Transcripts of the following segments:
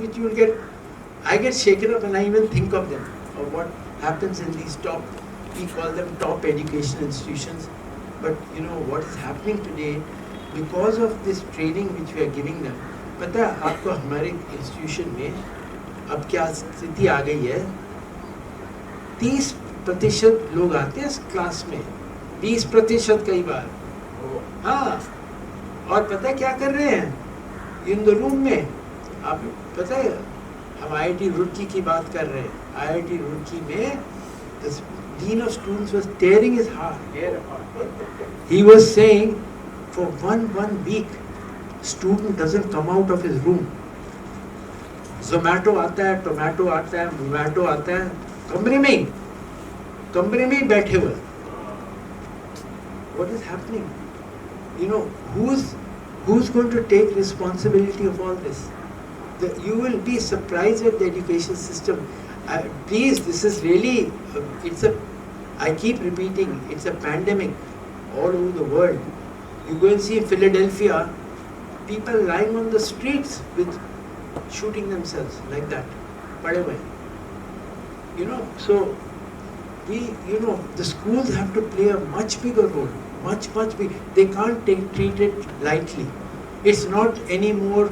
which you will get, I get shaken up when I even think of them, of what happens in these top, we call them top education institutions. But you know what is happening today because of this training which we are giving them. पता है आपको हमारे institution में अब क्या स्थिति आ गई है, 30% लोग आते हैं क्लास में, 20% कई बार, हाँ, और पता है क्या कर रहे हैं इन द रूम में, आप पता है हम IIT रुड़की की बात कर रहे हैं, IIT रुड़की में the dean of students was tearing his hair apart. He was saying for one week student doesn't come out of his room. Zomato आता है, टोमेटो आता है, मोमेटो आता है, कमरे में ही बैठे हुए. What is happening? You know, who's going to take responsibility of all this? You will be surprised at the education system. Please, this is really, I keep repeating, it's a pandemic all over the world. You go and see in Philadelphia, people lying on the streets with shooting themselves like that, whatever. You know, so the schools have to play a much bigger role, much bigger. They can't treat it lightly. It's not anymore,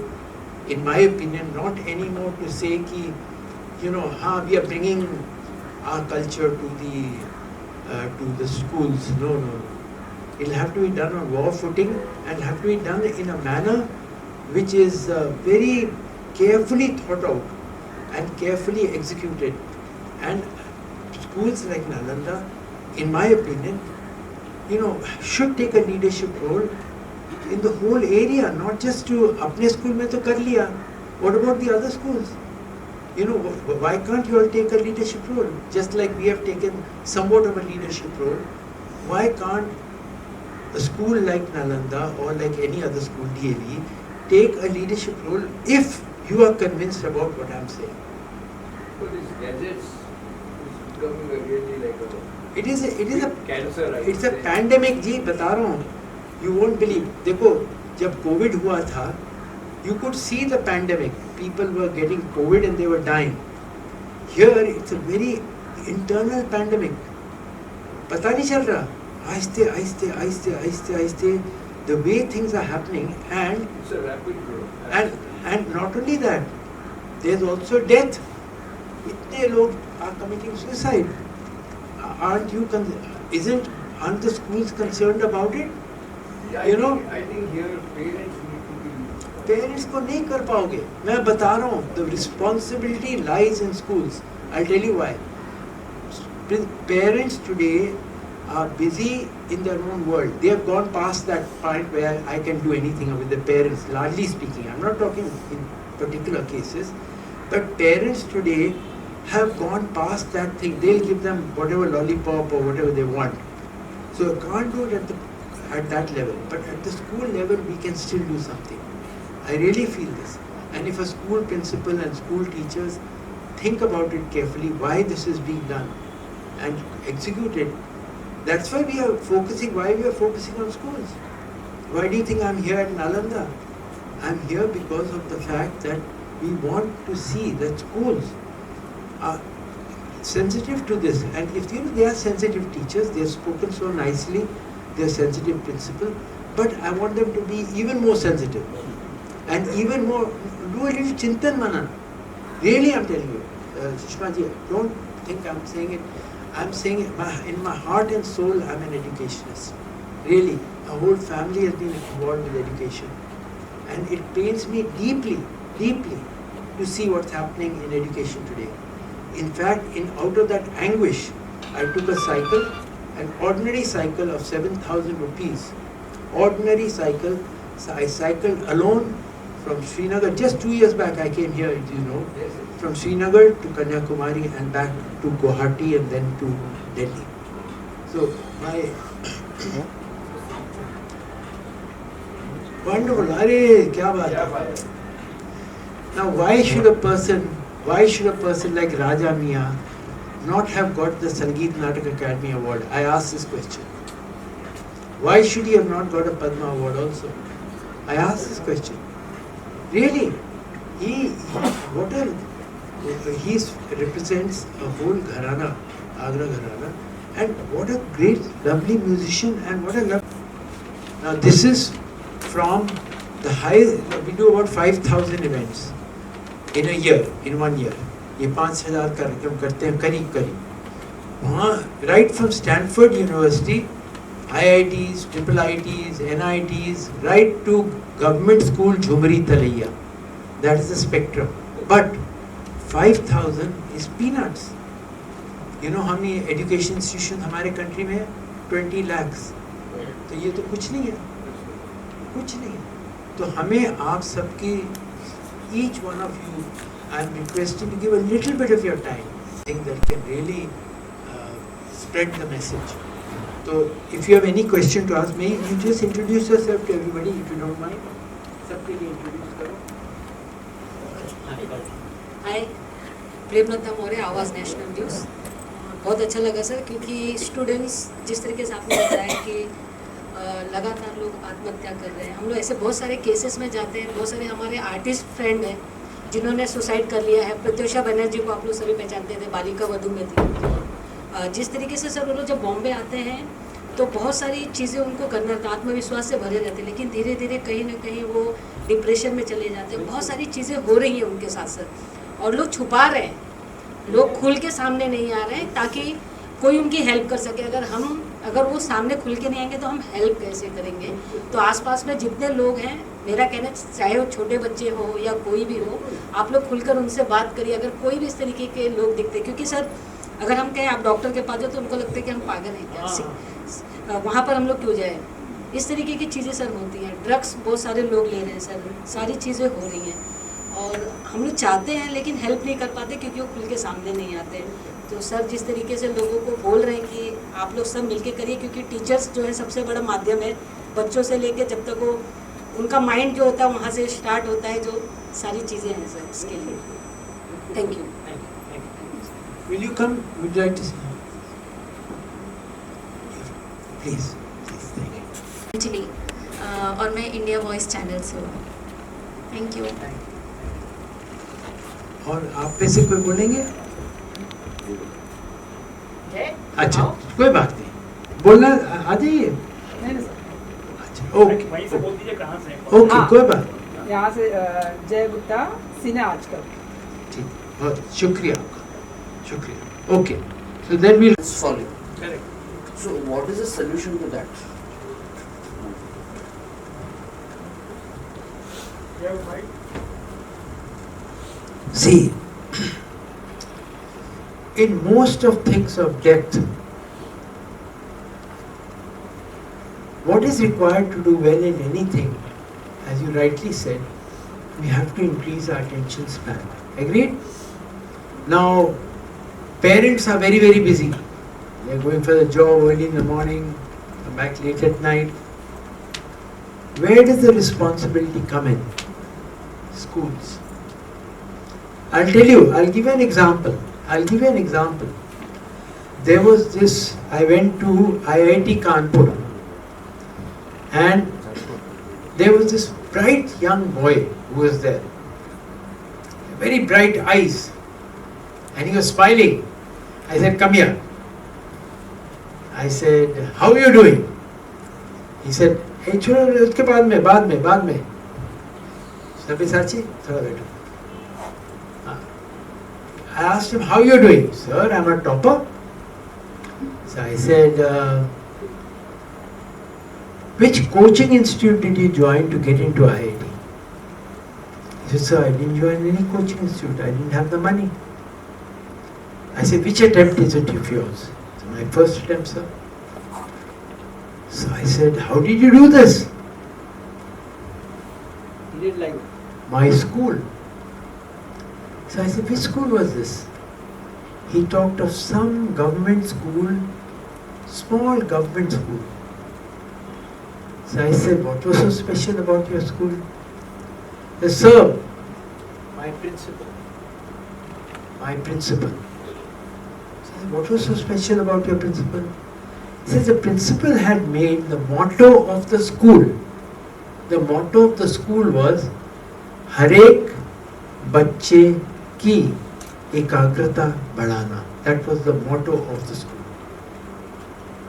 in my opinion, not anymore to say ki, we are bringing our culture to the schools. No. It'll have to be done on war footing and have to be done in a manner which is very carefully thought out and carefully executed. And schools like Nalanda, in my opinion, should take a leadership role in the whole area, not just to apne school mein to kar liya. What about the other schools? Why can't you all take a leadership role? Just like we have taken somewhat of a leadership role, why can't a school like Nalanda or like any other school, DAV, take a leadership role if you are convinced about what I am saying? But these gadgets is becoming really like a... It is a cancer. It's a pandemic, जी बता रहा हूँ. You won't believe. देखो, जब COVID हुआ था, you could see the pandemic. People were getting COVID and they were dying. Here, it's a very internal pandemic. पता नहीं चल रहा. आहिस्ते, the way things are happening, and it's a rapid growth. And not only that, there's also death. इतने लोग are committing suicide. Aren't the schools concerned about it? Yeah, I think here parents need to be... Parents को नहीं कर पाओगे. मैं बता रहा हूँ, the responsibility lies in schools. I'll tell you why. Parents today are busy in their own world. They have gone past that point where I can do anything with the parents, largely speaking. I'm not talking in particular cases, but parents today have gone past that thing. They'll give them whatever lollipop or whatever they want. So you can't do it at that level. But at the school level, we can still do something. I really feel this. And if a school principal and school teachers think about it carefully, why this is being done and execute it, that's why we are focusing on schools. Why do you think I'm here at Nalanda? I'm here because of the fact that we want to see that schools are sensitive to this. And if they are sensitive teachers, they have spoken so nicely, they are sensitive principal, but I want them to be even more sensitive and even more, do a little chintan manan. Really, I'm telling you, Sushma ji, don't think I'm saying it. I'm saying it in my heart and soul, I'm an educationist. Really, our whole family has been involved with education. And it pains me deeply to see what's happening in education today. In fact, out of that anguish, I took a cycle, an ordinary cycle of 7,000 rupees. Ordinary cycle. So I cycled alone from Srinagar. Just 2 years back I came here, from Srinagar to Kanyakumari and back to Guwahati and then to Delhi. So wonderful. Arey, kya baat hai. Now why should a person like Raja Miah not have got the Sangeet Natak Academy Award? I ask this question. Why should he have not got a Padma Award also? I ask this question. Really? he what a he represents a whole gharana, Agra gharana, and what a great, lovely musician, and what a Now this is from the high. We do about 5,000 events in a year, in 1 year. ये 5,000 कार्यक्रम करते हैं करीब करीब. वहाँ right from Stanford University, IITs, triple IITs, NITs, right to government school Jhumri Talaiya. That is the spectrum. But 5,000 is peanuts. You know how many education institutions हमारे country में है? 20 lakhs. तो ये तो कुछ नहीं है, कुछ नहीं है. तो हमें आप सबकी, each one of you, I am requesting to give a little bit of your time. I think that can really spread the message. So if you have any question to ask me, you just introduce yourself to everybody if you don't mind. सबके लिए introduce करो. हाय, प्रेमलता मौर्य, आवाज़ national news. बहुत अच्छा लगा sir, क्योंकि students जिस तरीके से आपने बताया कि लगातार लोग आत्महत्या कर रहे हैं. हम लोग ऐसे बहुत सारे केसेस में जाते हैं. बहुत सारे हमारे आर्टिस्ट फ्रेंड हैं जिन्होंने सुसाइड कर लिया है. प्रत्युषा बनर्जी को आप लोग सभी पहचानते थे, बालिका वधू में थी. जिस तरीके से सर वो लोग जब बॉम्बे आते हैं तो बहुत सारी चीज़ें उनको करना था, आत्मविश्वास से भरे रहते, लेकिन धीरे धीरे कहीं ना कहीं वो डिप्रेशन में चले जाते हैं. बहुत सारी चीज़ें हो रही हैं उनके साथ सर, और लोग छुपा रहे हैं, लोग खुल के सामने नहीं आ रहे हैं ताकि कोई उनकी हेल्प कर सके. अगर वो सामने खुल के नहीं आएंगे तो हम हेल्प कैसे करेंगे. तो आसपास में जितने लोग हैं, मेरा कहना चाहे वो छोटे बच्चे हो या कोई भी हो, आप लोग खुलकर उनसे बात करिए. अगर कोई भी इस तरीके के लोग दिखते, क्योंकि सर अगर हम कहें आप डॉक्टर के पास जाओ तो उनको लगता है कि हम पागल हैं क्या, वहाँ पर हम लोग क्यों जाए. इस तरीके की चीज़ें सर होती हैं. ड्रग्स बहुत सारे लोग ले रहे हैं सर, सारी चीज़ें हो रही हैं, और हम लोग चाहते हैं लेकिन हेल्प नहीं कर पाते क्योंकि वो खुल के सामने नहीं आते. तो सर जिस तरीके से लोगों को बोल रहे हैं कि आप लोग सब मिलके करिए, क्योंकि टीचर्स जो है सबसे बड़ा माध्यम है. बच्चों से लेकर जब तक वो उनका माइंड जो होता है वहाँ से स्टार्ट होता है, जो सारी चीज़ें हैं सर इसके लिए. Thank you. Will you come? Would you like to say? Please. Thank you. Anjali, और मैं इंडिया वॉइस चैनल से हूँ. Thank you. और आप में से कोई बोलेंगे? अच्छा, कोई बात नहीं, बोलना आ जाइए. अच्छा, ओके, ओके, कोई बात. यहाँ से जय गुप्ता, सिने आजकल. ठीक, बहुत शुक्रिया आपका, शुक्रिया. Okay, so then we'll solid. Correct. So what is the solution to that? see. In most of things of death, what is required to do well in anything, as you rightly said, we have to increase our attention span. Agreed? Now, parents are very, very busy. They are going for the job early in the morning, come back late at night. Where does the responsibility come in? Schools. I'll tell you, I'll give you an example. There was this, I went to IIT Kanpur, and there was this bright young boy who was there. Very bright eyes. And he was smiling. I said, come here. I said, how are you doing? He said, hey, छोड़ो उसके बाद में. सभी साची, थोड़ा बैठो. I asked him, how are you doing? Sir, I'm a topper. So I said, which coaching institute did you join to get into IIT? He said, sir, I didn't join any coaching institute. I didn't have the money. I said, which attempt is it of yours? So my first attempt, sir. So I said, how did you do this? He did like My school. So I said, which school was this? He talked of some government school, small government school. So I said, what was so special about your school? He said, sir, my principal. So I said, what was so special about your principal? He says the principal had made the motto of the school. The motto of the school was, Harek बच्चे की एकाग्रता बढ़ाना. That was the motto of the school.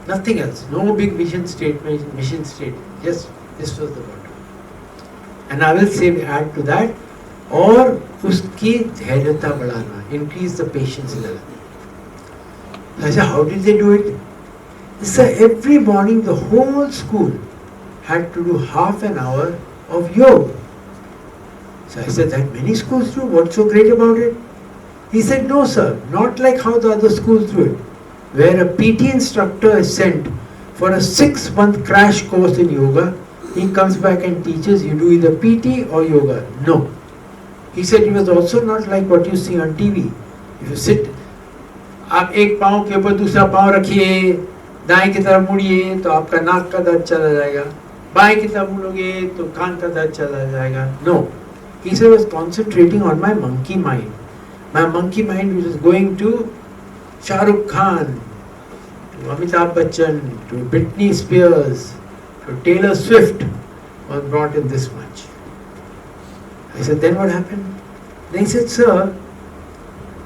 Nothing else. No big mission statement. Yes, this was the motto. And I will say add to that, और उसकी धैर्यता बढ़ाना, increase the patience level. I said, how did they do it? So every morning the whole school had to do half an hour of yoga. So I said, that many schools do, what's so great about it? He said, no sir, not like how the other schools do it, where a PT instructor is sent for a 6-month crash course in yoga. He comes back and teaches, you do either PT or yoga. No. He said it was also not like what you see on TV. If you sit, आप एक पाँव के ऊपर दूसरा पाँव रखिए, दाएं की तरफ मुड़िए तो आपका नाक का दर्द चला जाएगा, बाएं की तरफ मुड़ोगे तो कान का दर्द चला जाएगा. No. He said I was concentrating on my monkey mind. My monkey mind was going to Shah Rukh Khan, to Amitabh Bachchan, to Britney Spears, to Taylor Swift, was brought in this much. I said, then what happened? Then he said, sir,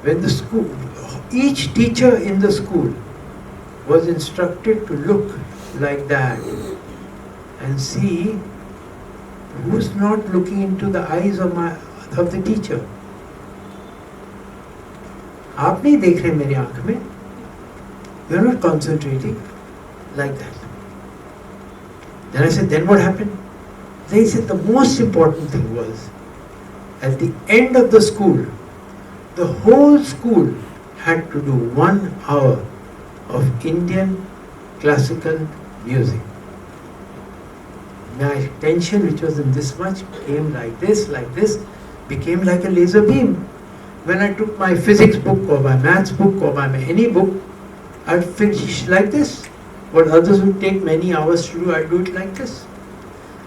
when the school, each teacher in the school was instructed to look like that and see who's not looking into the eyes of the teacher. आप नहीं देख रहे मेरी आंख में. You are not concentrating like that. Then I said, then what happened? They said the most important thing was, at the end of the school, the whole school had to do 1 hour of Indian classical music. My attention, which was in this much, came like this, became like a laser beam. When I took my physics book or my maths book or my any book, I'd finish like this. What others would take many hours to do, I'd do it like this.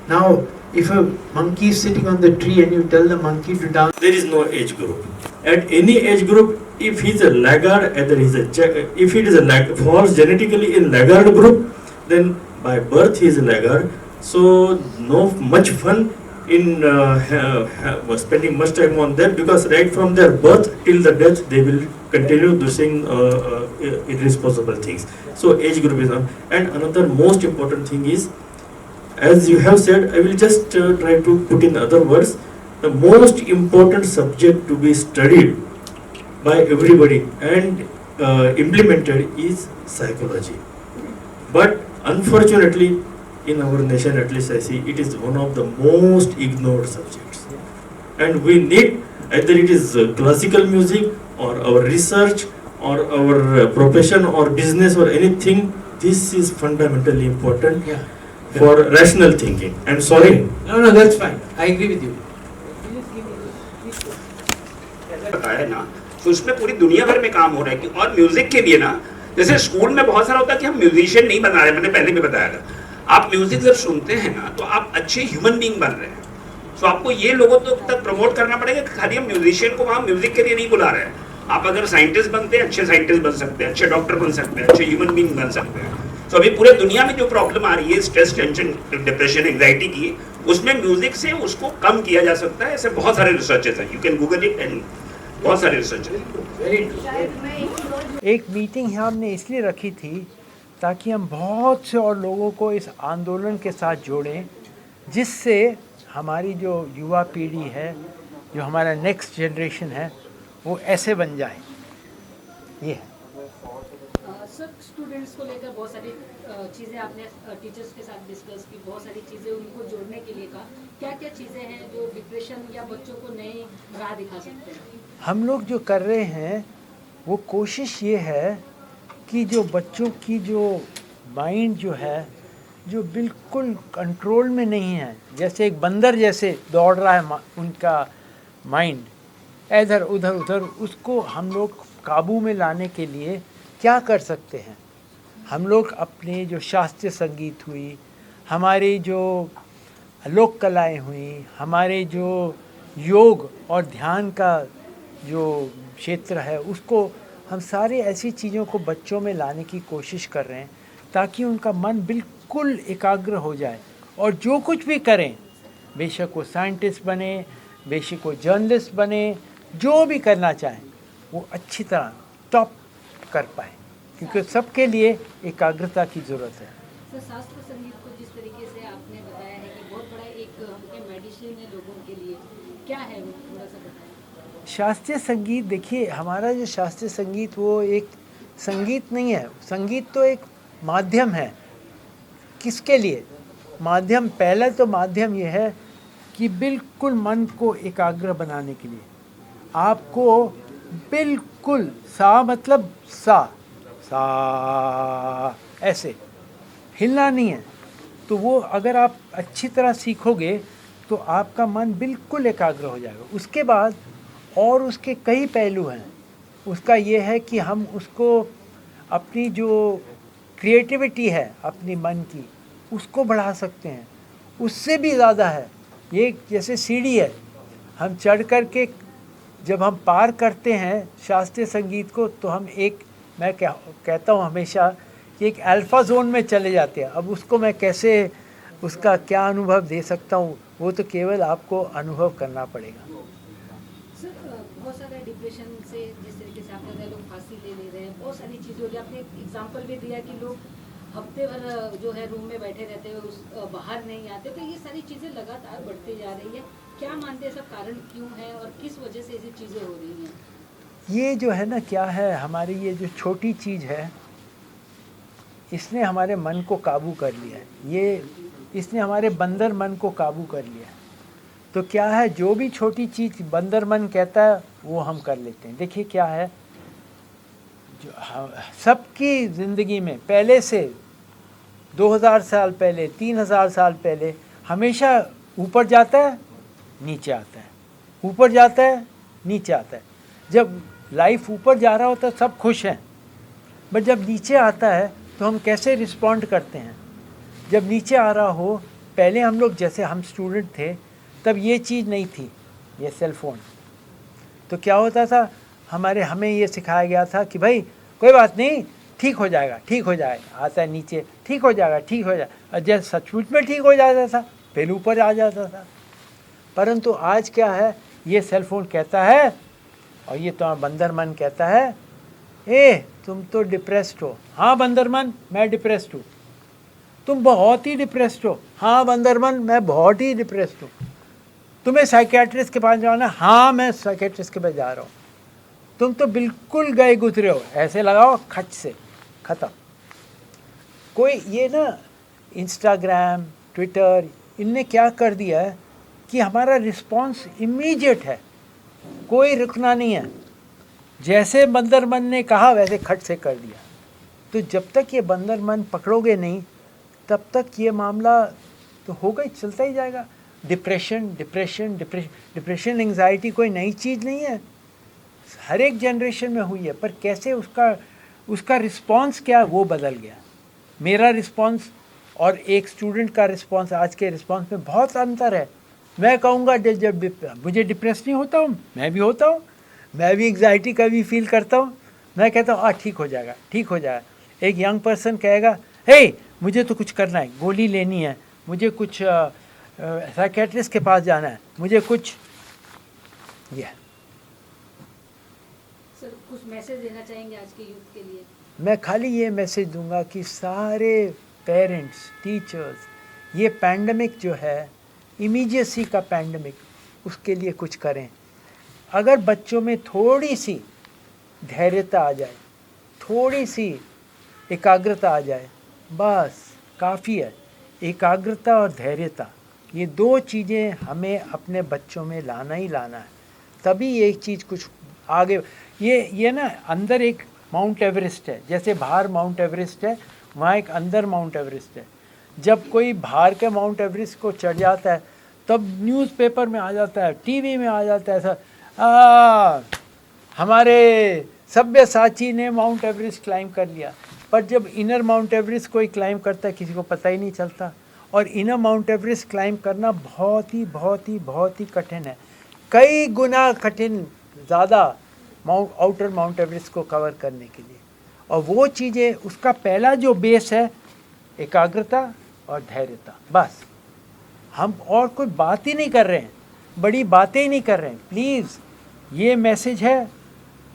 Now, if a monkey is sitting on the tree and you tell the monkey to dance, there is no age group. At any age group, if he is a laggard, either if it is falls genetically in laggard group, then by birth he is a laggard. So no much fun in spending much time on that, because right from their birth till the death they will continue doing irresponsible things. So age group is on. And another most important thing is, as you have said, I will just try to put in other words, the most important subject to be studied by everybody and implemented is psychology. But unfortunately, in our nation, at least I see, it is one of the most ignored subjects. And we need, either it is classical music or our research or our profession or business or anything, this is fundamentally important for rational thinking. I'm sorry. No, that's fine. I agree with you. बताया ना, तो उसमें पूरी दुनिया भर में काम हो रहा है कि और म्यूजिक के लिए ना, जैसे स्कूल में बहुत सारा होता है कि हम म्यूजिशियन नहीं बना रहे, मैंने पहले भी बताया था. आप म्यूजिक जब सुनते हैं ना, तो आप अच्छे ह्यूमन बीइंग बन रहे हैं. तो आपको ये लोगों तक प्रमोट करना पड़ेगा कि खाली हम म्यूजिशियन को वहाँ म्यूजिक के लिए नहीं बुला रहे हैं. आप अगर साइंटिस्ट बनते हैं, अच्छे साइंटिस्ट बन सकते हैं, अच्छे डॉक्टर बन सकते हैं, अच्छे ह्यूमन बीइंग बन सकते हैं. तो अभी पूरे दुनिया में जो प्रॉब्लम आ रही है स्ट्रेस, टेंशन, डिप्रेशन, एंजाइटी की, उसमें म्यूजिक से उसको कम किया जा सकता है. ऐसे बहुत सारे रिसर्चेस हैं, you can Google it and बहुत सारे रिसर्च हैं. एक मीटिंग हमने इसलिए रखी थी ताकि हम बहुत से और लोगों को इस आंदोलन के साथ जोड़ें, जिससे हमारी जो युवा पीढ़ी है, जो हमारा नेक्स्ट जनरेशन है, वो ऐसे बन जाए. ये है सर, स्टूडेंट्स को लेकर बहुत सारी चीज़ें आपने टीचर्स के साथ डिस्कस की, बहुत सारी चीज़ें उनको जोड़ने के लिए कहा. क्या क्या चीज़ें हैं जो डिप्रेशन या बच्चों को नई राह दिखा सकते हैं? हम लोग जो कर रहे हैं वो कोशिश ये है कि जो बच्चों की जो माइंड जो है, जो बिल्कुल कंट्रोल में नहीं है, जैसे एक बंदर जैसे दौड़ रहा है उनका माइंड इधर उधर, उसको हम लोग काबू में लाने के लिए क्या कर सकते हैं. हम लोग अपने जो शास्त्रीय संगीत हुई, हमारी जो लोक कलाएँ हुई, हमारे जो योग और ध्यान का जो क्षेत्र है, उसको हम सारे ऐसी चीज़ों को बच्चों में लाने की कोशिश कर रहे हैं ताकि उनका मन बिल्कुल एकाग्र हो जाए और जो कुछ भी करें, बेशक वो साइंटिस्ट बने बेशक कोई जर्नलिस्ट बने, जो भी करना चाहें वो अच्छी तरह टॉप कर पाए, क्योंकि सबके लिए एकाग्रता की ज़रूरत है। सर, शास्त्रीय संगीत को जिस तरीके से आपने बताया है कि बहुत बड़ा एक मेडिसिन है लोगों के लिए, क्या है वो थोड़ा सा बताएं। शास्त्रीय संगीत देखिए, हमारा जो शास्त्रीय संगीत वो एक संगीत नहीं है, संगीत तो एक माध्यम है। किसके लिए माध्यम? पहला तो माध्यम ये है कि बिल्कुल मन को एकाग्र बनाने के लिए आपको बिल्कुल सा मतलब सा ऐसे हिलना नहीं है। तो वो अगर आप अच्छी तरह सीखोगे तो आपका मन बिल्कुल एकाग्र हो जाएगा। उसके बाद और उसके कई पहलू हैं। उसका ये है कि हम उसको अपनी जो क्रिएटिविटी है अपनी मन की, उसको बढ़ा सकते हैं। उससे भी ज़्यादा है, ये जैसे सीढ़ी है, हम चढ़ कर के जब हम पार करते हैं शास्त्रीय संगीत को तो हम मैं कहता हूँ हमेशा कि एक अल्फ़ा जोन में चले जाते हैं। अब उसको मैं कैसे उसका क्या अनुभव दे सकता हूँ, वो तो केवल आपको अनुभव करना पड़ेगा। सर, बहुत सारे डिप्रेशन से जिस तरीके से आपने बताया, लोग फांसी ले रहे हैं, बहुत सारी चीज़ें हो रही है। आपने एक एग्जाम्पल भी दिया कि लोग हफ्ते भर जो है रूम में बैठे रहते हैं, बाहर नहीं आते। तो ये सारी चीज़ें लगातार बढ़ती जा रही है, क्या मानते हैं सब कारण क्यों है और किस वजह से ऐसी चीज़ें हो रही हैं? ये जो है ना, क्या है, हमारी ये जो छोटी चीज़ है इसने हमारे मन को काबू कर लिया है। इसने हमारे बंदर मन को काबू कर लिया है। तो क्या है, जो भी छोटी चीज़ बंदर मन कहता है वो हम कर लेते हैं। देखिए क्या है, जो सबकी ज़िंदगी में पहले से 2000 साल पहले, 3000 साल पहले हमेशा ऊपर जाता है नीचे आता है, ऊपर जाता है नीचे आता है। जब लाइफ ऊपर जा रहा होता है सब खुश हैं, बट जब नीचे आता है तो हम कैसे रिस्पॉन्ड करते हैं? जब नीचे आ रहा हो, पहले हम लोग जैसे हम स्टूडेंट थे तब ये चीज़ नहीं थी, ये सेल फोन। तो क्या होता था, हमें ये सिखाया गया था कि भाई कोई बात नहीं, ठीक हो जाएगा, ठीक हो जाएगा। आता है नीचे, ठीक हो जाएगा, ठीक हो जाएगा। और जब सचमुच में ठीक हो जाता था फिर ऊपर आ जाता था। परंतु आज क्या है, ये सेल फोन कहता है और ये तुम्हारा बंदर मन कहता है, ए तुम तो डिप्रेस्ड हो। हाँ बंदर मन, मैं डिप्रेस्ड हूँ। तुम बहुत ही डिप्रेस्ड हो। हाँ बंदर मन, मैं बहुत ही डिप्रेस्ड हूँ। तुम्हें साइकियाट्रिस्ट के पास जाना? हाँ मैं साइकियाट्रिस्ट के पास जा रहा हूँ। तुम तो बिल्कुल गए गुजरे हो, ऐसे लगाओ खच से ख़त्म। कोई ये ना इंस्टाग्राम, ट्विटर, इनने क्या कर दिया है कि हमारा रिस्पॉन्स इमीडिएट है, कोई रुकना नहीं है। जैसे बंदर मन ने कहा वैसे खट से कर दिया। तो जब तक ये बंदर मन पकड़ोगे नहीं तब तक ये मामला तो होगा ही, चलता ही जाएगा। डिप्रेशन एंग्जाइटी कोई नई चीज़ नहीं है, हर एक जनरेशन में हुई है। पर कैसे उसका रिस्पॉन्स क्या है वो बदल गया। मेरा रिस्पॉन्स और एक स्टूडेंट का रिस्पॉन्स, आज के रिस्पॉन्स में बहुत अंतर है। मैं कहूँगा जब मुझे डिप्रेस नहीं होता हूँ, मैं भी होता हूँ, मैं भी एंग्जाइटी का भी फील करता हूँ। मैं कहता हूँ ठीक हो जाएगा, ठीक हो जाएगा। एक यंग पर्सन कहेगा, हे मुझे तो कुछ करना है, गोली लेनी है, मुझे कुछ साइकियाट्रिस्ट के पास जाना है, मुझे कुछ ये। सर, कुछ मैसेज देना चाहेंगे आज के यूथ के लिए? मैं खाली ये मैसेज दूंगा कि सारे पेरेंट्स, टीचर्स, ये पैंडमिक जो है, इमीडिएसी का पैंडमिक, उसके लिए कुछ करें। अगर बच्चों में थोड़ी सी धैर्यता आ जाए, थोड़ी सी एकाग्रता आ जाए, बस काफ़ी है। एकाग्रता और धैर्यता, ये दो चीज़ें हमें अपने बच्चों में लाना ही लाना है, तभी ये चीज़ कुछ आगे। ये ना अंदर एक माउंट एवरेस्ट है, जैसे बाहर माउंट एवरेस्ट है, वहाँ एक अंदर माउंट एवरेस्ट है। जब कोई बाहर के माउंट एवरेस्ट को चढ़ जाता है तब न्यूज़पेपर में आ जाता है, टीवी में आ जाता है, ऐसा हमारे सब्यसाची ने माउंट एवरेस्ट क्लाइम कर लिया। पर जब इनर माउंट एवरेस्ट कोई क्लाइम करता है किसी को पता ही नहीं चलता। और इनर माउंट एवरेस्ट क्लाइम करना बहुत ही कठिन है, कई गुना कठिन ज़्यादा आउटर माउंट एवरेस्ट को कवर करने के लिए। और वो चीज़ें, उसका पहला जो बेस है एकाग्रता और धैर्यता, बस। हम और कोई बात ही नहीं कर रहे हैं, बड़ी बातें ही नहीं कर रहे हैं। प्लीज़, ये मैसेज है,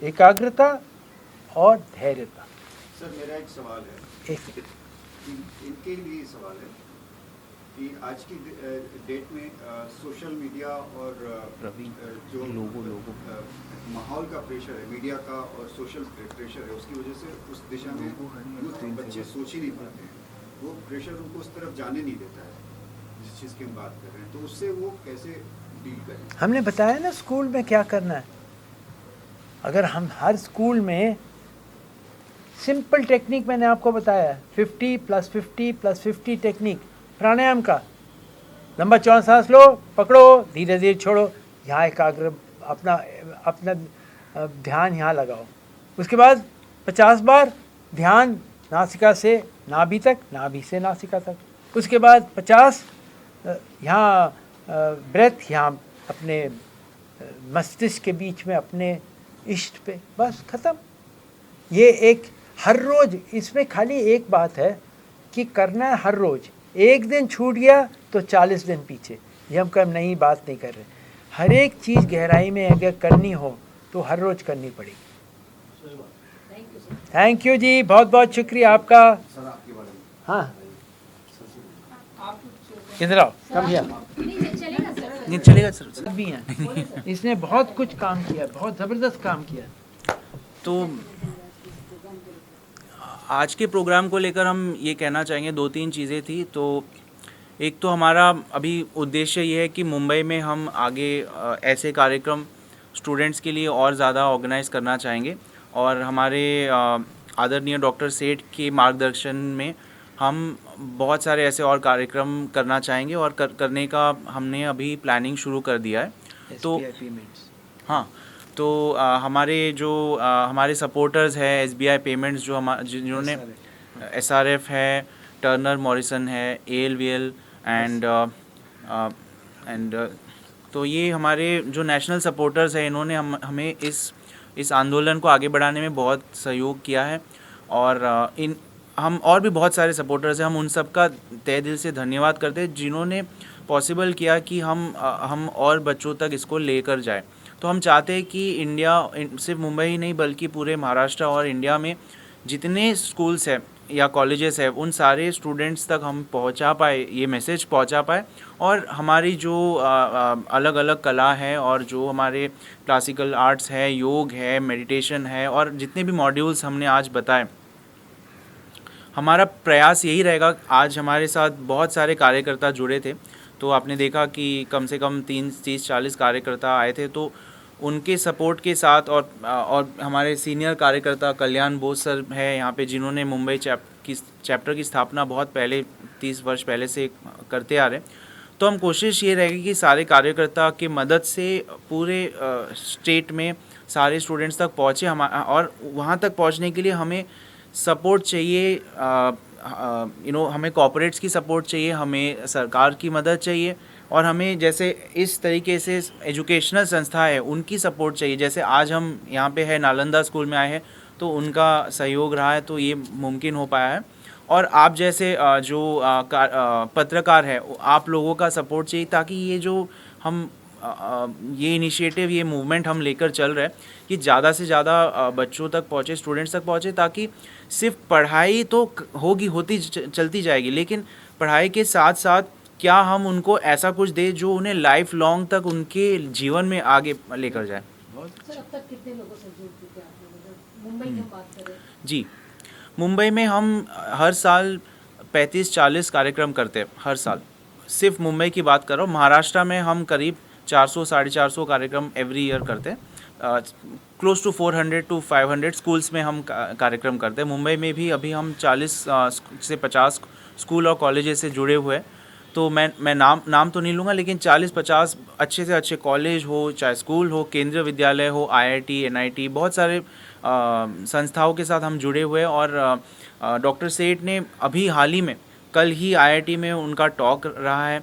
एकाग्रता और धैर्यता। सर मेरा एक सवाल है, एक इनके लिए सवाल है कि आज की डेट में सोशल मीडिया और जो माहौल का प्रेशर है, मीडिया का और सोशल प्रेशर है, उसकी वजह से उस दिशा में बच्चे सोच ही नहीं पाते हैं। वो प्रेशर उनको उस तरफ जाने नहीं देता है जिस चीज़ की हम बात कर रहे हैं, तो उससे वो कैसे डील करें? हमने बताया ना स्कूल में क्या करना है। अगर हम हर स्कूल में सिंपल टेक्निक मैंने आपको बताया, 50 + 50 + 50 टेक्निक प्राणायाम का, लंबा चौड़ा सांस लो, पकड़ो, धीरे धीरे छोड़ो, यहाँ एकाग्र अपना अपना ध्यान यहाँ लगाओ। उसके बाद 50 बार ध्यान नासिका से नाभि तक, नाभि से नासिका तक। उसके बाद 50 यहाँ ब्रेथ, यहाँ अपने मस्तिष्क के बीच में अपने इष्ट पे, बस ख़त्म। ये एक हर रोज़, इसमें खाली एक बात है कि करना है हर रोज़। एक दिन छूट गया तो 40 दिन पीछे, ये हम कम नई बात नहीं कर रहे। हर एक चीज़ गहराई में अगर करनी हो तो हर रोज़ करनी पड़ेगी। थैंक यू जी, बहुत बहुत शुक्रिया आपका। सर आपके बारे में हाँ, इधर आओ, कम हियर। नहीं चलेगा सर। भी हैं, इसने बहुत कुछ काम किया, बहुत ज़बरदस्त काम किया। तो आज के प्रोग्राम को लेकर हम ये कहना चाहेंगे, 2-3 चीज़ें थी। तो एक तो हमारा अभी उद्देश्य ये है कि मुंबई में हम आगे ऐसे कार्यक्रम स्टूडेंट्स के लिए और ज़्यादा ऑर्गेनाइज़ करना चाहेंगे, और हमारे आदरणीय डॉक्टर सेठ के मार्गदर्शन में हम बहुत सारे ऐसे और कार्यक्रम करना चाहेंगे, और करने का हमने अभी प्लानिंग शुरू कर दिया है। तो हाँ, तो हमारे जो हमारे सपोर्टर्स हैं SBI पेमेंट्स, जो जिन्होंने SRF है, टर्नर मॉरिसन है, ALVL एंड तो ये हमारे जो नेशनल सपोर्टर्स हैं, इन्होंने हमें इस आंदोलन को आगे बढ़ाने में बहुत सहयोग किया है। और हम और भी बहुत सारे सपोर्टर्स हैं, हम उन सब का तहे दिल से धन्यवाद करते हैं जिन्होंने पॉसिबल किया कि हम और बच्चों तक इसको लेकर जाएं। तो हम चाहते हैं कि इंडिया, सिर्फ मुंबई ही नहीं बल्कि पूरे महाराष्ट्र और इंडिया में जितने स्कूल्स हैं या कॉलेजेस हैं, उन सारे स्टूडेंट्स तक हम पहुंचा पाए, ये मैसेज पहुंचा पाए। और हमारी जो अलग अलग कला है, और जो हमारे क्लासिकल आर्ट्स है, योग है, मेडिटेशन है, और जितने भी मॉड्यूल्स हमने आज बताए, हमारा प्रयास यही रहेगा। आज हमारे साथ बहुत सारे कार्यकर्ता जुड़े थे, तो आपने देखा कि कम से कम 30-40 कार्यकर्ता आए थे। तो उनके सपोर्ट के साथ और हमारे सीनियर कार्यकर्ता कल्याण बोस सर है यहाँ पे, जिन्होंने मुंबई चैप्टर की स्थापना बहुत पहले 30 वर्ष पहले से करते आ रहे। तो हम कोशिश ये रहेगी कि सारे कार्यकर्ता की मदद से पूरे स्टेट में सारे स्टूडेंट्स तक पहुँचे। और वहाँ तक पहुँचने के लिए हमें सपोर्ट चाहिए, हमें कॉर्पोरेट्स की सपोर्ट चाहिए, हमें सरकार की मदद चाहिए, और हमें जैसे इस तरीके से एजुकेशनल संस्था है उनकी सपोर्ट चाहिए। जैसे आज हम यहाँ पे है, नालंदा स्कूल में आए हैं, तो उनका सहयोग रहा है, तो ये मुमकिन हो पाया है। और आप जैसे जो पत्रकार है, आप लोगों का सपोर्ट चाहिए, ताकि ये जो हम ये इनिशिएटिव, ये मूवमेंट हम लेकर चल रहे हैं, कि ज़्यादा से ज़्यादा बच्चों तक पहुँचे, स्टूडेंट्स तक पहुँचे, ताकि सिर्फ पढ़ाई तो होती चलती जाएगी, लेकिन पढ़ाई के साथ साथ क्या हम उनको ऐसा कुछ दें जो उन्हें लाइफ लॉन्ग तक उनके जीवन में आगे लेकर जाए। सर, अब तक कितने लोगों से जुड़ चुके हैं आप लोग, अगर मुंबई की हम बात करें? जी, मुंबई में हम हर साल 35-40 कार्यक्रम करते हैं, हर साल। सिर्फ मुंबई की बात कर रहा हूँ। महाराष्ट्र में हम करीब 400-450 कार्यक्रम एवरी ईयर करते हैं। क्लोज टू 400 to 500 स्कूल्स में हम कार्यक्रम करते हैं। मुंबई में भी अभी हम 40 से 50 स्कूल और कॉलेजेस से जुड़े हुए हैं। तो मैं नाम तो नहीं लूँगा, लेकिन 40-50 अच्छे से अच्छे कॉलेज हो, चाहे स्कूल हो, केंद्रीय विद्यालय हो, IIT, NIT, बहुत सारे संस्थाओं के साथ हम जुड़े हुए हैं। और डॉक्टर सेठ ने अभी हाल ही में, कल ही IIT में उनका टॉक रहा है,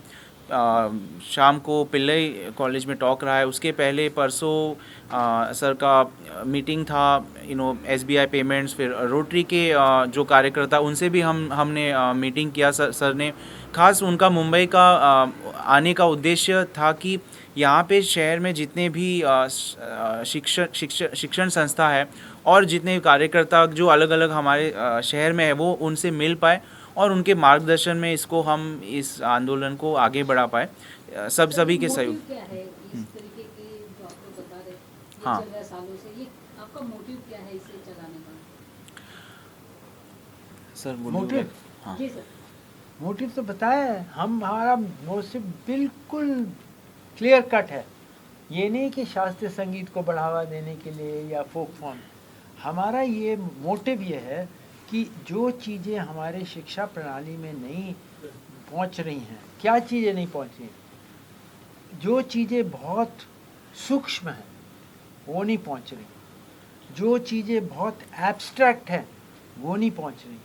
शाम को पिल्लई कॉलेज में टॉक रहा है। उसके पहले परसों सर का मीटिंग था, SBI पेमेंट्स, फिर रोटरी के जो कार्यकर्ता, उनसे भी हमने मीटिंग किया। सर ने खास उनका मुंबई का आने का उद्देश्य था कि यहाँ पे शहर में जितने भी शिक्षण संस्था है और जितने कार्यकर्ता जो अलग अलग हमारे शहर में है वो उनसे मिल पाए और उनके मार्गदर्शन में इसको हम इस आंदोलन को आगे बढ़ा पाए सभी के सहयोग। मोटिव क्या है इस तरीके की जो आप लोग बता रहे ये हाँ। चल रहा है सालों से, ये आपका मोटिव क्या है इसे चलाने का? Sir motive? हाँ। जी सर। मोटिव तो बताया है, हमारा मोटिव बिल्कुल क्लियर कट है। ये नहीं कि शास्त्रीय संगीत को बढ़ावा देने के लिए या फोक फॉर्म, हमारा ये मोटिव ये है कि जो चीज़ें हमारे शिक्षा प्रणाली में नहीं पहुंच रही हैं, क्या चीज़ें नहीं पहुंच रही, जो चीज़ें बहुत सूक्ष्म हैं वो नहीं पहुंच रही, जो चीज़ें बहुत एब्स्ट्रैक्ट हैं वो नहीं पहुंच रही,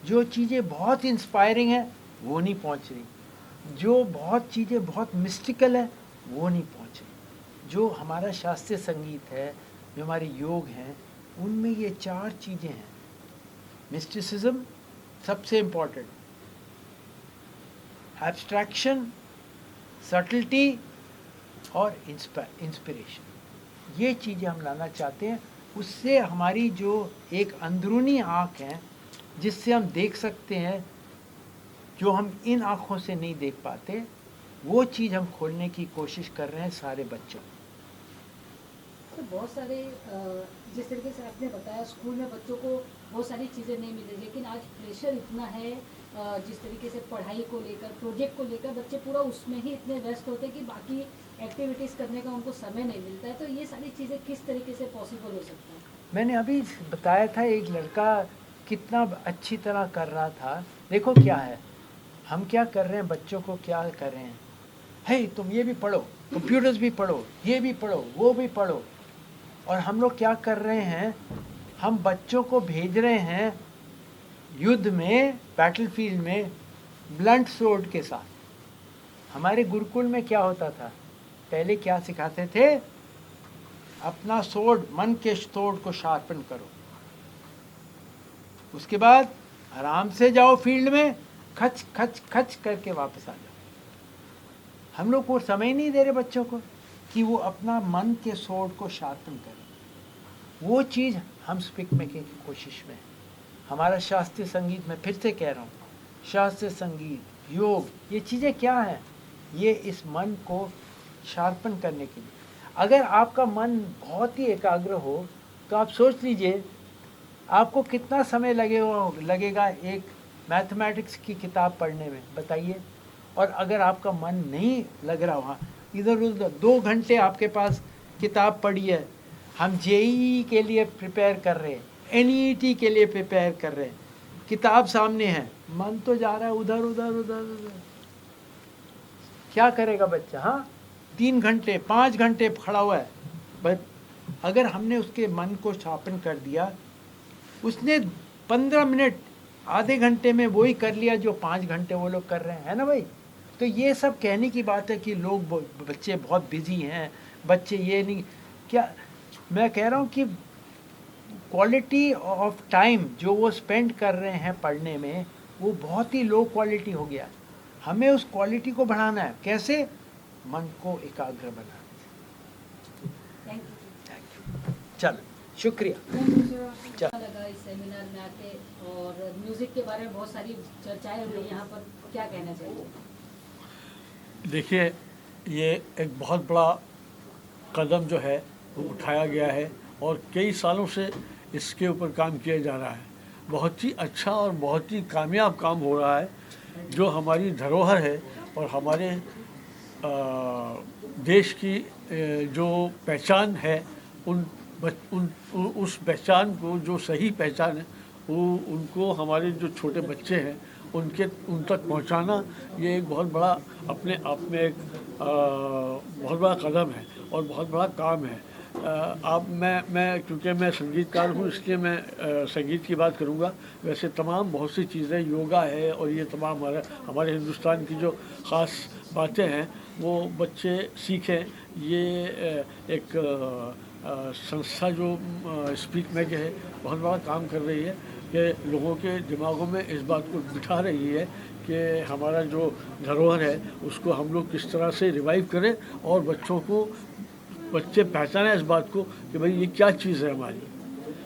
जो चीज़ें बहुत इंस्पायरिंग हैं वो नहीं पहुंच रही, जो बहुत चीज़ें बहुत मिस्टिकल है वो नहीं पहुंच रही। जो हमारा शास्त्रीय संगीत है, जो हमारे योग हैं, उनमें ये चार चीज़ें हैं। मिस्टिसिज्म सबसे इम्पोर्टेंट, एब्स्ट्रैक्शन, सटल्टी और इंस्पिरेशन, ये चीज़ें हम लाना चाहते हैं। उससे हमारी जो एक अंदरूनी आँख है जिससे हम देख सकते हैं जो हम इन आँखों से नहीं देख पाते, वो चीज़ हम खोलने की कोशिश कर रहे हैं सारे बच्चों। तो बहुत सारे जिस तरीके से आपने बताया स्कूल में बच्चों को बहुत सारी चीज़ें नहीं मिली, लेकिन आज प्रेशर इतना है जिस तरीके से पढ़ाई को लेकर, प्रोजेक्ट को लेकर बच्चे पूरा उसमें ही इतने व्यस्त होते हैं कि बाकी एक्टिविटीज़ करने का उनको समय नहीं मिलता है। तो ये सारी चीज़ें किस तरीके से पॉसिबल हो सकता है? मैंने अभी बताया था, एक लड़का कितना अच्छी तरह कर रहा था। देखो क्या है, हम क्या कर रहे हैं, बच्चों को क्या कर रहे हैं, हे तुम ये भी पढ़ो, कंप्यूटर्स भी पढ़ो, ये भी पढ़ो, वो भी पढ़ो। और हम लोग क्या कर रहे हैं, हम बच्चों को भेज रहे हैं युद्ध में, बैटलफील्ड में ब्लंट सोर्ड के साथ। हमारे गुरुकुल में क्या होता था, पहले क्या सिखाते थे, अपना सोर्ड, मन के सोर्ड को शार्पन करो, उसके बाद आराम से जाओ फील्ड में, खच खच खच करके वापस आ जाओ। हम लोग को समय नहीं दे रहे बच्चों को कि वो अपना मन के सोर्ड को शार्पन करें। वो चीज़ हम स्पीक मेकिंग की कोशिश में है। हमारा शास्त्रीय संगीत, में फिर से कह रहा हूँ, शास्त्रीय संगीत, योग, ये चीज़ें क्या हैं, ये इस मन को शार्पन करने के लिए। अगर आपका मन बहुत ही एकाग्र हो तो आप सोच लीजिए आपको कितना समय लगेगा एक मैथमेटिक्स की किताब पढ़ने में, बताइए। और अगर आपका मन नहीं लग रहा वहाँ, इधर उधर 2 घंटे आपके पास किताब पढ़ी है, हम जेईई के लिए प्रिपेयर कर रहे हैं, एनईटी के लिए प्रिपेयर कर रहे हैं, किताब सामने है, मन तो जा रहा है उधर उधर उधर उधर। क्या करेगा बच्चा? हाँ, 3 घंटे 5 घंटे खड़ा हुआ है, बट अगर हमने उसके मन को शार्पन कर दिया, उसने 15 मिनट आधे घंटे में वही कर लिया जो 5 घंटे वो लोग कर रहे हैं, है ना भाई। तो ये सब कहने की बात है कि लोग बच्चे बहुत बिजी हैं, बच्चे ये नहीं, क्या मैं कह रहा हूँ कि क्वालिटी ऑफ टाइम जो वो स्पेंड कर रहे हैं पढ़ने में, वो बहुत ही लो क्वालिटी हो गया। हमें उस क्वालिटी को बढ़ाना है। कैसे? मन को एकाग्र बनाना। Thank you. चलो, शुक्रिया। अच्छा लगा इस सेमिनार में आके, और म्यूजिक के बारे में बहुत सारी चर्चाएं हुई यहाँ पर, क्या कहना चाहिए? देखिए, ये एक बहुत बड़ा कदम जो है वो उठाया गया है और कई सालों से इसके ऊपर काम किया जा रहा है। बहुत ही अच्छा और बहुत ही कामयाब काम हो रहा है। जो हमारी धरोहर है और हमारे देश की जो पहचान है, उस पहचान को, जो सही पहचान है, वो उनको, हमारे जो छोटे बच्चे हैं उन तक पहुंचाना, ये एक बहुत बड़ा, अपने आप में एक बहुत बड़ा कदम है और बहुत बड़ा काम है। मैं क्योंकि मैं संगीतकार हूँ, इसलिए मैं संगीत की बात करूँगा। वैसे तमाम बहुत सी चीज़ें, योगा है और ये तमाम हमारे हिंदुस्तान की जो ख़ास बातें हैं वो बच्चे सीखें। ये एक संस्था जो स्पीक मेक है, बहुत बड़ा काम कर रही है कि लोगों के दिमागों में इस बात को बिठा रही है कि हमारा जो धरोहर है उसको हम लोग किस तरह से रिवाइव करें और बच्चे पहचानें इस बात को कि भाई ये क्या चीज़ है हमारी।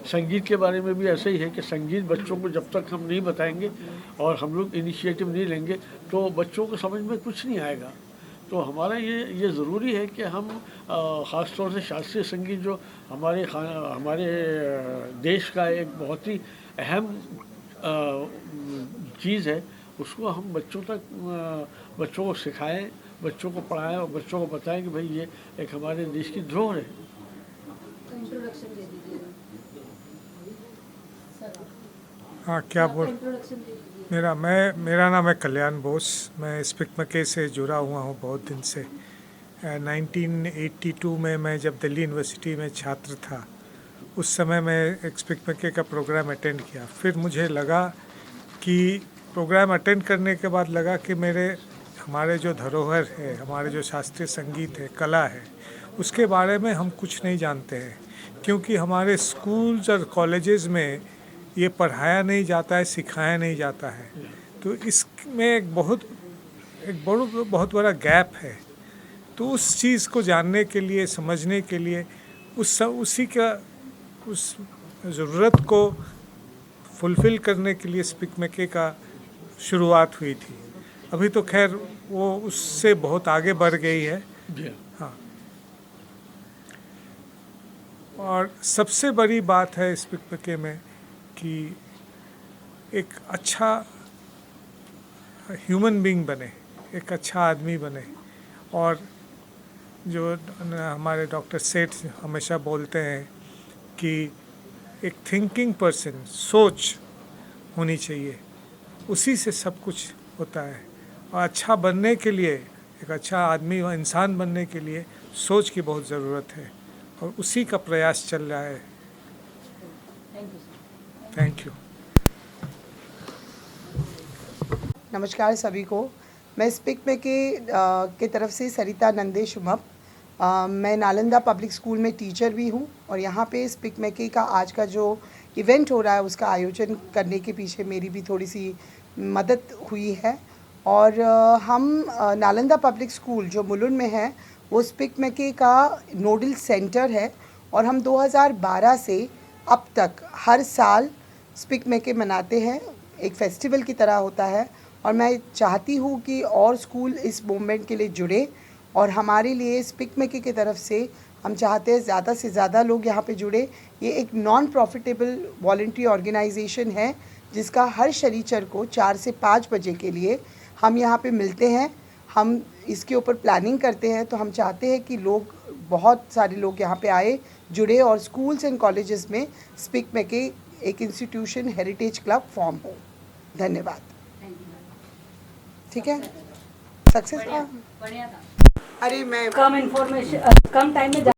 संगीत के बारे में भी ऐसा ही है कि संगीत बच्चों को जब तक हम नहीं बताएंगे और हम लोग इनिशिएटिव नहीं लेंगे तो बच्चों को समझ में कुछ नहीं आएगा। तो हमारा ये ज़रूरी है कि हम ख़ास तौर से शास्त्रीय संगीत जो हमारे देश का एक बहुत ही अहम चीज़ है उसको हम बच्चों को सिखाएं, बच्चों को पढ़ाएं और बच्चों को बताएं कि भाई ये एक हमारे देश की धरोहर है। इंट्रोडक्शन दे दीजिए। हाँ, क्या बोल मेरा नाम है कल्याण बोस। मैं स्पिकमके से जुड़ा हुआ हूँ बहुत दिन से। 1982 में मैं जब दिल्ली यूनिवर्सिटी में छात्र था उस समय मैं एक स्पिकमके का प्रोग्राम अटेंड किया। फिर मुझे लगा कि प्रोग्राम अटेंड करने के बाद लगा कि हमारे जो धरोहर है, हमारे जो शास्त्रीय संगीत है, कला है, उसके बारे में हम कुछ नहीं जानते हैं क्योंकि हमारे स्कूल्स और कॉलेजेस में ये पढ़ाया नहीं जाता है, सिखाया नहीं जाता है। तो इसमें एक बहुत बड़ा गैप है। तो उस चीज़ को जानने के लिए, समझने के लिए उस ज़रूरत को फुलफ़िल करने के लिए स्पिकमके का शुरुआत हुई थी। अभी तो खैर वो उससे बहुत आगे बढ़ गई है। हाँ, और सबसे बड़ी बात है स्पिकमके में कि एक अच्छा ह्यूमन बीइंग बने, एक अच्छा आदमी बने। और जो हमारे डॉक्टर सेठ हमेशा बोलते हैं कि एक थिंकिंग पर्सन, सोच होनी चाहिए, उसी से सब कुछ होता है। और अच्छा बनने के लिए, एक अच्छा आदमी और इंसान बनने के लिए सोच की बहुत ज़रूरत है और उसी का प्रयास चल रहा है। Thank you. नमस्कार सभी को। मैं स्पिकमके की तरफ से सरिता नंदे शुभम। मैं नालंदा पब्लिक स्कूल में टीचर भी हूँ और यहाँ पे स्पिकमके का आज का जो इवेंट हो रहा है उसका आयोजन करने के पीछे मेरी भी थोड़ी सी मदद हुई है। और हम नालंदा पब्लिक स्कूल जो मुलुंड में है वो स्पिकमके का नोडल सेंटर है और हम 2012 से अब तक हर साल स्पिकमके मनाते हैं। एक फेस्टिवल की तरह होता है और मैं चाहती हूँ कि और स्कूल इस मूवमेंट के लिए जुड़े और हमारे लिए स्पिकमके की तरफ से हम चाहते हैं ज़्यादा से ज़्यादा लोग यहाँ पे जुड़े। ये एक नॉन प्रॉफिटेबल वॉलंटरी ऑर्गेनाइजेशन है जिसका हर शनिचर को 4 से 5 बजे के लिए हम यहाँ पे मिलते हैं। हम इसके ऊपर प्लानिंग करते हैं। तो हम चाहते हैं कि बहुत सारे लोग यहाँ पे आए, जुड़े और स्कूल्स एंड कॉलेजेस में स्पिकमके एक इंस्टीट्यूशन, हेरिटेज क्लब फॉर्म हो। धन्यवाद। ठीक है, सक्सेस था। बढ़िया था। अरे मैं कम टाइम में